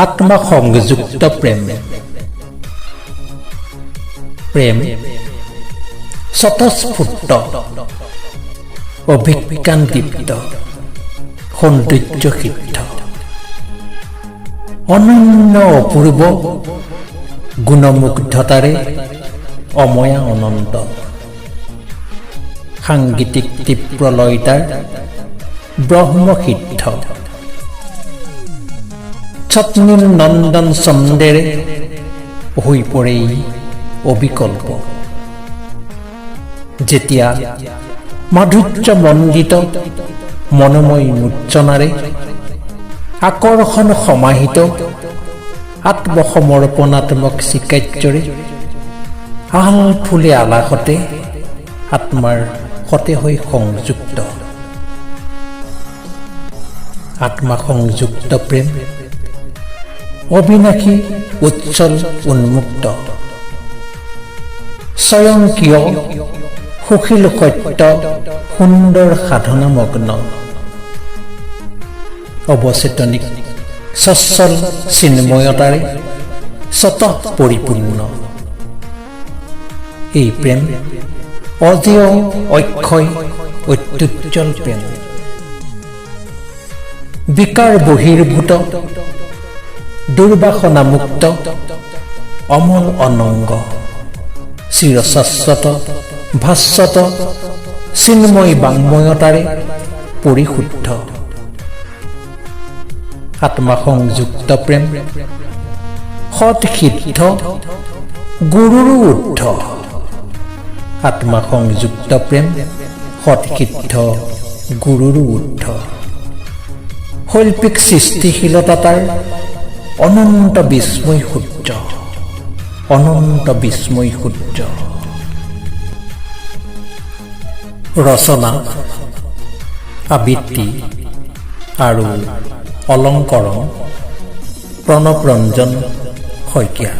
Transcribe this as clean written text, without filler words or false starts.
আত্মা সংযুক্ত প্ৰেম প্ৰেম স্বতঃস্ফূৰ্ত অভিজ্ঞানদীপ্ত সৌন্দৰ্য সিদ্ধ অনন্য অপূৰ্ব গুণমুগ্ধতাৰে অময়া অনন্ত সাংগীতিক তীব্ৰ লয়তাৰ ব্ৰহ্মসিদ্ধ ছত্নীল নন্দন ছন্দেৰে হৈ পৰে অবিকল্প যেতিয়া মাধুৰ্যমণ্ডিত মনোময় মূৰ্ছনাৰে আকৰ্ষণ সমাহিত আত্মসমৰ্পণাত্মক চিকাৰ্যৰে আল ফুলে আলাসতে আত্মাৰ সতে হৈ সংযুক্ত আত্মা সংযুক্ত প্ৰেম অবিনাশী উচ্ছল উন্মুক্ত স্বয়ংক্ৰিয় সুশীল সত্য সুন্দৰ সাধনামগ্ন অৱচেতনিক স্বচ্ছল চিন্ময়তাৰে স্বতঃ পৰিপূৰ্ণ এই প্ৰেম অজেয় অক্ষয় অত্যুজ্জ্বল প্ৰেম বিকাৰ বহিৰ্ভূত দুৰ্বাসনামুক্ত অমল অনংগ চিৰশাশ্বত ভাস্বত চিন্ময় বাংময়তাৰে পৰিশুদ্ধ আত্মা সংযুক্ত প্ৰেম সৎসিদ্ধ গুৰুৰো ঊৰ্ধ আত্মা সংযুক্ত প্ৰেম সৎসিদ্ধ গুৰুৰো ঊৰ্ধ শৈল্পিক সৃষ্টিশীলতাৰ অনন্ত বিস্ময় সূৰ্য অনন্ত বিস্ময় সূৰ্য ৰচনা আবৃত্তি আৰু অলংকৰণ প্ৰণৱ ৰঞ্জন শইকীয়া।